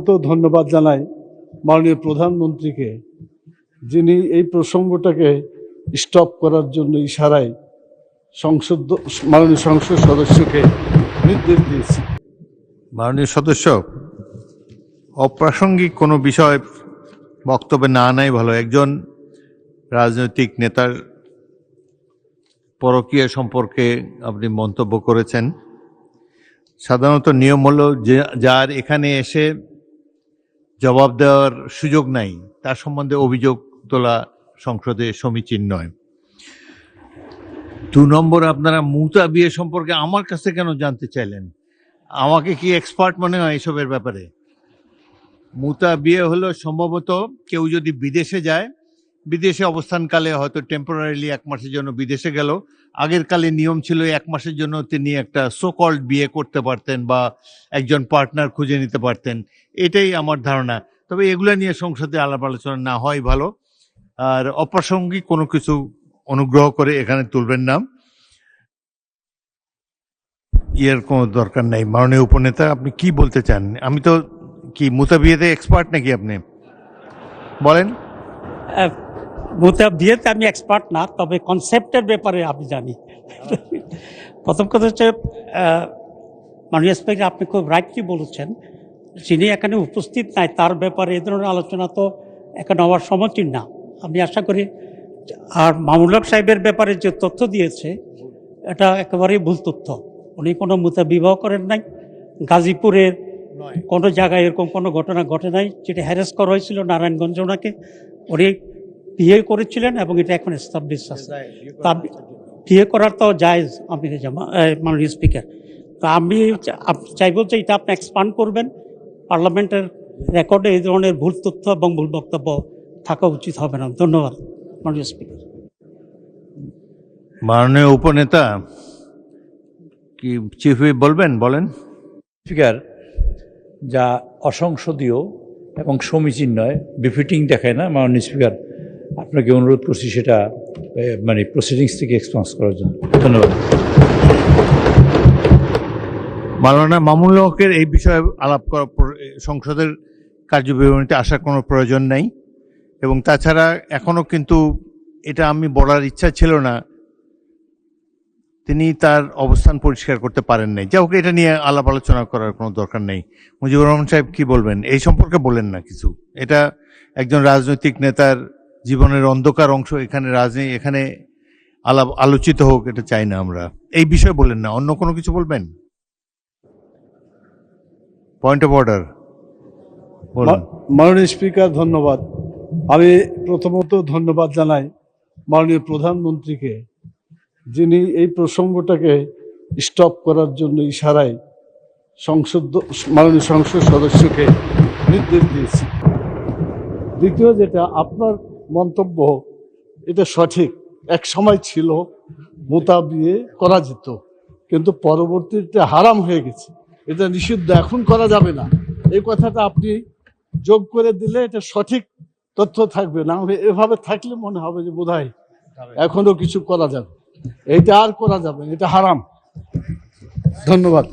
তো ধন্যবাদ জানাই মাননীয় প্রধানমন্ত্রীকে, যিনি এই প্রসঙ্গটাকে স্টপ করার জন্য ইশারায় মাননীয় সংসদ সদস্যকে নির্দেশ দিয়েছে। মাননীয় সদস্য, অপ্রাসঙ্গিক কোনো বিষয় বক্তব্যে না নাই ভালো। একজন রাজনৈতিক নেতার পরকীয়া সম্পর্কে আপনি মন্তব্য করেছেন। সাধারণত নিয়ম হলো যে যার এখানে এসে জবাব দেওয়ার সুযোগ নাই তার সম্বন্ধে অভিযোগ তোলা সংসদে সমীচীন নয়। 2 নম্বর, আপনারা মুতা বিয়ে সম্পর্কে আমার কাছে কেন জানতে চাইলেন? আমাকে কি এক্সপার্ট মনে হয় এসবের ব্যাপারে? মুতা বিয়ে হলো সম্ভবত কেউ যদি বিদেশে যায়, বিদেশে অবস্থানকালে হয়তো টেম্পোরারিলি 1 মাসের জন্য বিদেশে গেল, আগের কালে নিয়ম ছিল 1 মাসের জন্য তিনি একটা সোকল্ড বিয়ে করতে পারতেন বা একজন পার্টনার খুঁজে নিতে পারতেন, এটাই আমার ধারণা। তবে এগুলা নিয়ে সংসদে আলাপ আলোচনা না হয় ভালো। আর অপ্রাসঙ্গিক কোনো কিছু অনুগ্রহ করে এখানে তুলবেন না, এর কোনো দরকার নাই। মাননীয় উপনেতা, আপনি কি বলতে চান? আমি তো কি মুতা বিয়েতে এক্সপার্ট নাকি? আপনি বলেন। মুতা বিয়েতে আমি এক্সপার্ট না, তবে কনসেপ্টের ব্যাপারে আমি জানি। প্রথম কথা হচ্ছে, মাননীয় স্পিকার, আপনি খুব রাইটলি বলেছেন, যিনি এখানে উপস্থিত নাই তার ব্যাপারে এ ধরনের আলোচনা তো এখানে হওয়ার সমীচীন না। আমি আশা করি, আর মামুনুল হক সাহেবের ব্যাপারে যে তথ্য দিয়েছে এটা একেবারেই ভুল তথ্য। উনি কোনো মুতা বিবাহ করেন নাই, গাজীপুরের কোনো জায়গায় এরকম কোনো ঘটনা ঘটে নাই। যেটা হ্যারেস করা হয়েছিল নারায়ণগঞ্জে, ওনাকে উনি বিয়ে করেছিলেন এবং এটা এখন এস্টাবলিশ আছে। তা বিয়ে করার তো জায়েজ আমি মাননীয় স্পিকার। তা আমি চাইব যে এটা আপনি এক্সপান্ড করবেন। পার্লামেন্টের রেকর্ডে এই ধরনের ভুল তথ্য এবং ভুল বক্তব্য থাকা উচিত হবে না। ধন্যবাদ মাননীয় স্পিকার। মাননীয় উপনেতা কি চিফ হুইপ বলবেন? বলেন। স্পিকার, যা অসংসদীয় এবং সমীচীন নয়, বিফিটিং দেখায় না। মাননীয় স্পিকার, আপনাকে অনুরোধ করছি সেটা মানে প্রসিডিংস থেকে এক্সপান্স করার জন্য। ধন্যবাদ। মাওলানা মামুনুল হকের এই বিষয়ে আলাপ করা সংসদের কার্যবিবরণীতে আসার কোনো প্রয়োজন নাই। এবং তাছাড়া এখনো কিন্তু এটা আমি বলার ইচ্ছা ছিল না, তিনি তার অবস্থান পরিষ্কার করতে পারেন নাই। যাই হোক, এটা নিয়ে আলাপ আলোচনা করার কোনো দরকার নেই। মুজিবুর রহমান সাহেব কি বলবেন এই সম্পর্কে? বলেন না কিছু। এটা একজন রাজনৈতিক নেতার জীবনের অন্ধকার অংশ, এখানে এখানে আলোচিত হোক, এটা চাই না আমরা। এই বিষয়ে বলেন না, অন্য কোনো কিছু বলবেন? Point of order. মাননীয় স্পিকার, ধন্যবাদ। আমি প্রথমত ধন্যবাদ জানাই মাননীয় প্রধানমন্ত্রীকে, যিনি এই প্রসঙ্গটাকে স্টপ করার জন্য ইশারায় মাননীয় সংসদ সদস্যকে নির্দেশ দিয়েছে। দ্বিতীয়, যেটা আপনার মন্তব্য, এটা সঠিক। এক সময় ছিল মুতা বিয়ে করা যেত, কিন্তু পরবর্তীতে হারাম হয়ে গেছে, এটা নিষিদ্ধ, এখন করা যাবে না। এই কথাটা আপনি যোগ করে দিলে এটা সঠিক তথ্য থাকবে না। এভাবে থাকলে মনে হবে যে বোধহয় এখনো কিছু করা যাবে। এইটা আর করা যাবে, এটা হারাম। ধন্যবাদ।